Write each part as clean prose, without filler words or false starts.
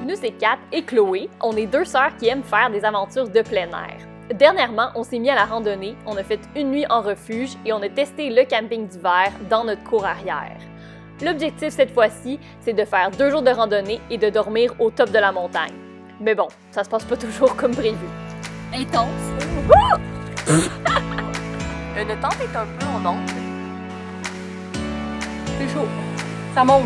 Nous, c'est Kat et Chloé. On est deux sœurs qui aiment faire des aventures de plein air. Dernièrement, on s'est mis à la randonnée, on a fait une nuit en refuge et on a testé le camping d'hiver dans notre cour arrière. L'objectif cette fois-ci, c'est de faire 2 jours de randonnée et de dormir au top de la montagne. Mais bon, ça se passe pas toujours comme prévu. Intense. Une tente est un peu en onde. C'est chaud. Ça monte.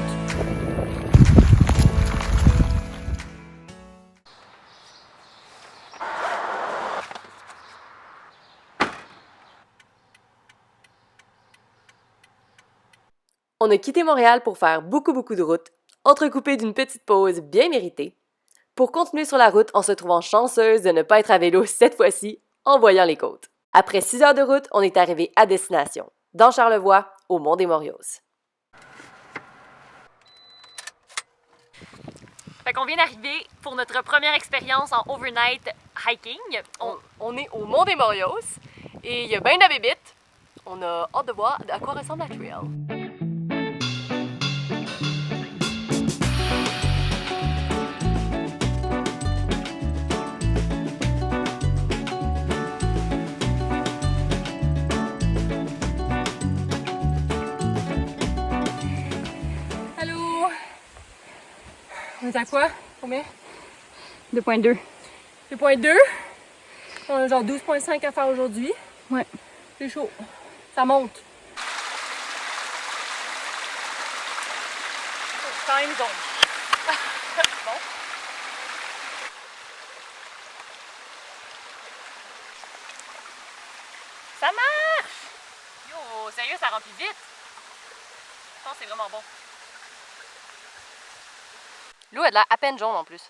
On a quitté Montréal pour faire beaucoup de routes, entrecoupées d'une petite pause bien méritée, pour continuer sur la route en se trouvant chanceuse de ne pas être à vélo cette fois-ci, en voyant les côtes. Après 6 heures de route, on est arrivé à destination, dans Charlevoix, au Mont-des-Morios. Fait qu'on vient d'arriver pour notre première expérience en overnight hiking. On est au Mont-des-Morios et il y a bien de la bébite. On a hâte de voir à quoi ressemble la trail. Allô? On est à quoi? Combien? 2.2. 2.2. On a genre 12.5 à faire aujourd'hui. Ouais. C'est chaud. Ça monte. Time zone. Bon. Ça marche! Yo, sérieux, ça remplit vite. Je pense que c'est vraiment bon. L'eau a de l'air à peine jaune en plus.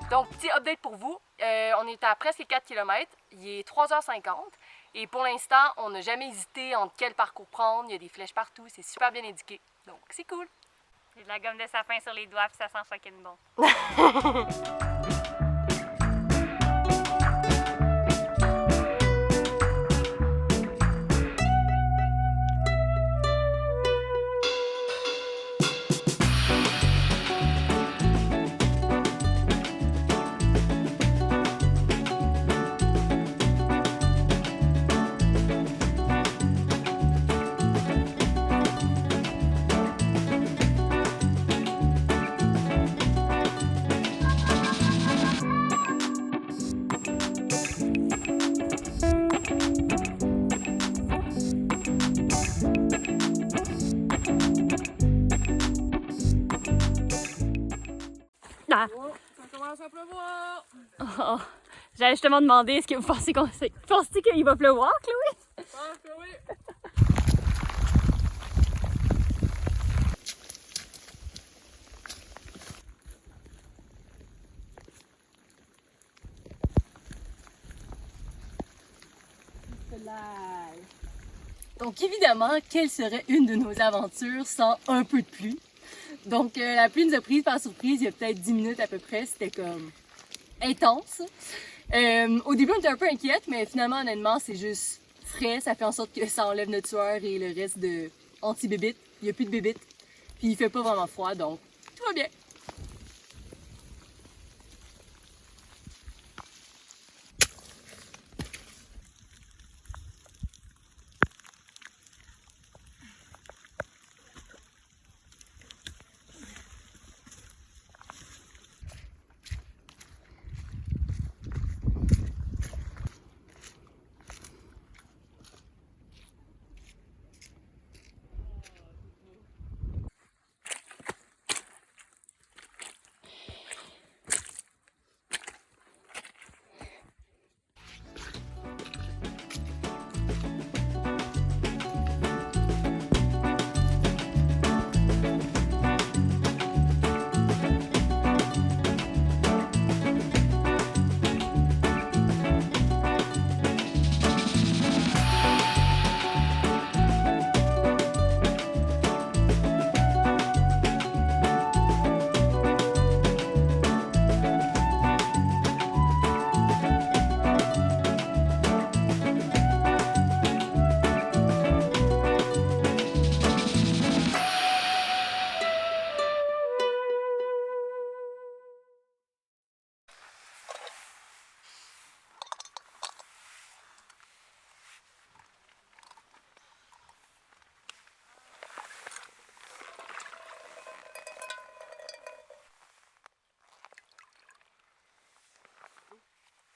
Donc, petit update pour vous. On est à presque 4 km. Il est 3h50. Et pour l'instant, on n'a jamais hésité entre quel parcours prendre. Il y a des flèches partout. C'est super bien indiqué. Donc, c'est cool. J'ai de la gomme de sapin sur les doigts, puis ça sent fucking bon. Ah. Oh, ça commence à pleuvoir. Oh, j'allais justement demander, est-ce que vous pensez qu'il va pleuvoir, Chloé? Je pense que oui. Donc, évidemment, quelle serait une de nos aventures sans un peu de pluie? Donc, la pluie nous a prise par surprise il y a peut-être 10 minutes à peu près. C'était comme intense. Au début, on était un peu inquiète, mais finalement, honnêtement, c'est juste frais. Ça fait en sorte que ça enlève notre sueur et le reste de anti-bébite. Il n'y a plus de bébite. Puis il fait pas vraiment froid, donc tout va bien.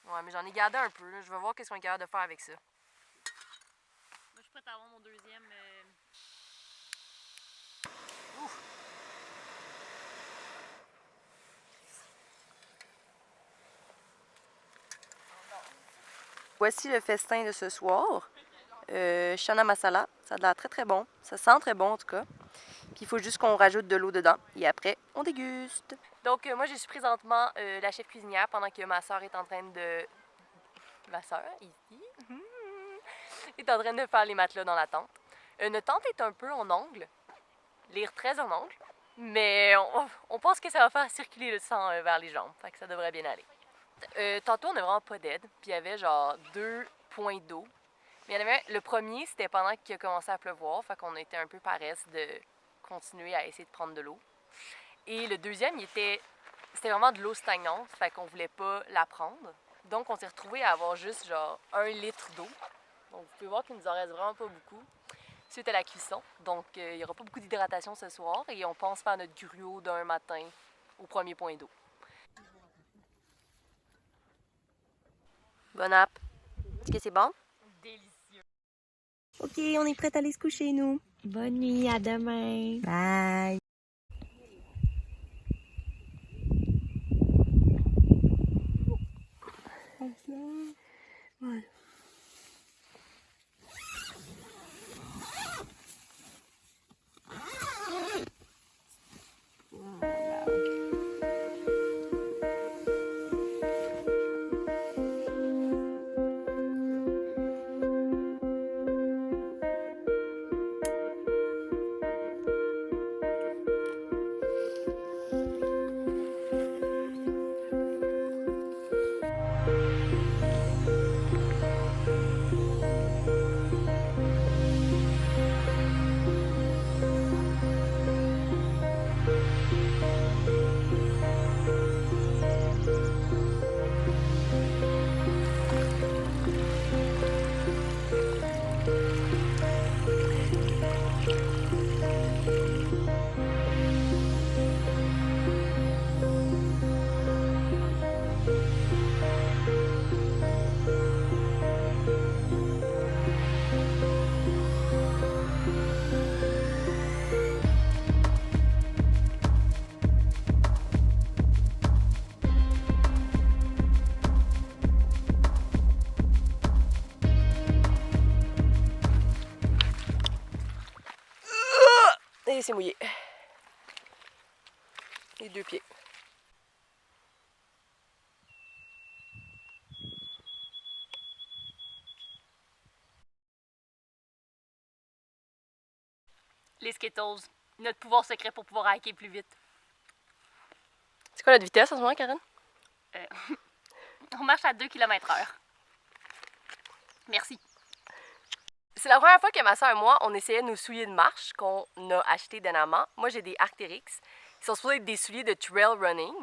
Ouais, mais j'en ai gardé un peu. Là. Je vais voir qu'est-ce qu'on est capable de faire avec ça. Moi, je suis prête à avoir mon deuxième. Ouf! Voici le festin de ce soir. Chana masala, ça a l'air très très bon. Ça sent très bon en tout cas. Puis il faut juste qu'on rajoute de l'eau dedans. Et après, on déguste. Donc moi je suis présentement la chef cuisinière pendant que ma soeur est en train de... Ma soeur, ici, est en train de faire les matelas dans la tente. Notre tente est un peu en angle. Lire très en angle. Mais on pense que ça va faire circuler le sang vers les jambes. Fait que ça devrait bien aller. Tantôt, on n'a vraiment pas d'aide. Puis il y avait genre 2 points d'eau. Mais il y en avait le premier, c'était pendant qu'il a commencé à pleuvoir. Fait qu'on était un peu paresse de continuer à essayer de prendre de l'eau. Et le deuxième, c'était vraiment de l'eau stagnante. Fait qu'on voulait pas la prendre. Donc, on s'est retrouvés à avoir juste genre 1 litre d'eau. Donc, vous pouvez voir qu'il nous en reste vraiment pas beaucoup suite à la cuisson. Donc, il n'y aura pas beaucoup d'hydratation ce soir. Et on pense faire notre gruau d'un matin au premier point d'eau. Bon app. Est-ce que c'est bon? Délicieux. OK, on est prête à aller se coucher, nous. Bonne nuit, à demain. Bye. Voilà. Et c'est mouillé. Les 2 pieds. Les Skittles, notre pouvoir secret pour pouvoir hiker plus vite. C'est quoi notre vitesse en ce moment, Karen? On marche à 2 km/h. Merci. C'est la première fois que ma soeur et moi, on essayait nos souliers de marche qu'on a achetés dernièrement. Moi, j'ai des Arc'teryx. Ils sont supposés être des souliers de trail running.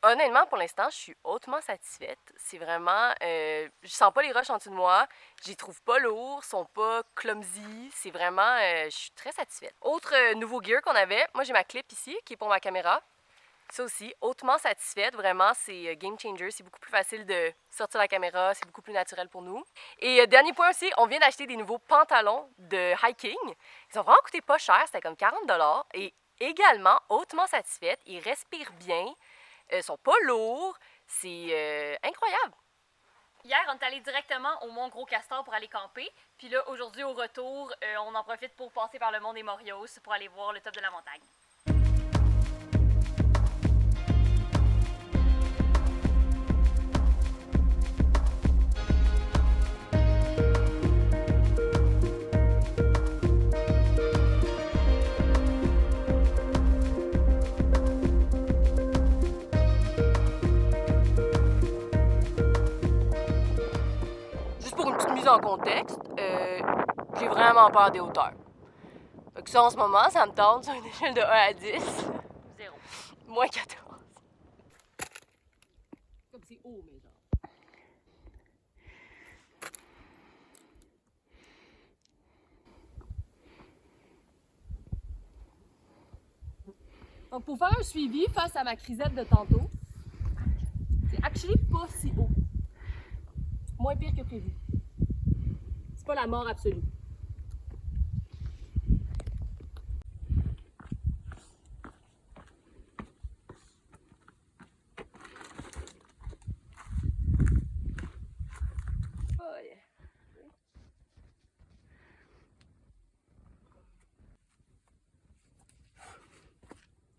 Honnêtement, pour l'instant, je suis hautement satisfaite. C'est vraiment... je sens pas les roches en dessous de moi. Je les trouve pas lourds, sont pas clumsy. C'est vraiment... je suis très satisfaite. Autre nouveau gear qu'on avait, moi j'ai ma clip ici, qui est pour ma caméra. Ça aussi, hautement satisfaite. Vraiment, c'est game changer. C'est beaucoup plus facile de sortir la caméra. C'est beaucoup plus naturel pour nous. Et dernier point aussi, on vient d'acheter des nouveaux pantalons de hiking. Ils ont vraiment coûté pas cher. C'était comme 40 $. Et également, hautement satisfaite. Ils respirent bien. Ils sont pas lourds. C'est incroyable. Hier, on est allé directement au Mont Gros Castor pour aller camper. Puis là, aujourd'hui, au retour, on en profite pour passer par le Mont des Morios pour aller voir le top de la montagne. En contexte, j'ai vraiment peur des hauteurs. Fait que ça, en ce moment, ça me tente sur une échelle de 1 à 10. 0. Moins 14. Comme c'est haut, mais genre. Donc, pour faire un suivi face à ma crisette de tantôt, c'est actually pas si haut. moins pire que prévu. C'est pas la mort absolue.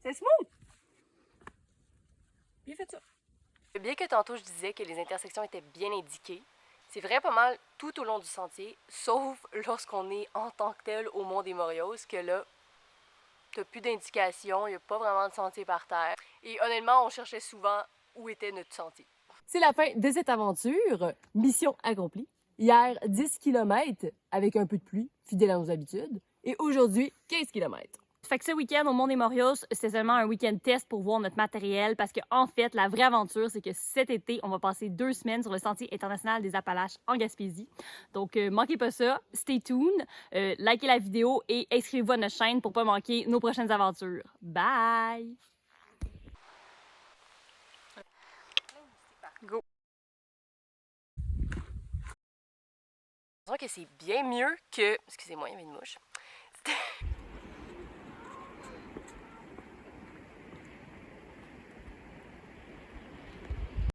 C'est smooth! Bien fait ça. Bien que tantôt je disais que les intersections étaient bien indiquées, c'est vrai pas mal tout au long du sentier, sauf lorsqu'on est en tant que tel au Mont des Morios, que là, t'as plus d'indication, il n'y a pas vraiment de sentier par terre. Et honnêtement, on cherchait souvent où était notre sentier. C'est la fin de cette aventure. Mission accomplie. Hier, 10 km avec un peu de pluie, fidèle à nos habitudes. Et aujourd'hui, 15 km. Fait que ce week-end au Mont des Morios, c'était seulement un week-end test pour voir notre matériel parce que en fait, la vraie aventure, c'est que cet été, on va passer 2 semaines sur le Sentier international des Appalaches en Gaspésie. Donc, manquez pas ça, stay tuned, likez la vidéo et inscrivez-vous à notre chaîne pour pas manquer nos prochaines aventures. Bye! Go! Je crois que c'est bien mieux que... Excusez-moi, il y avait une mouche.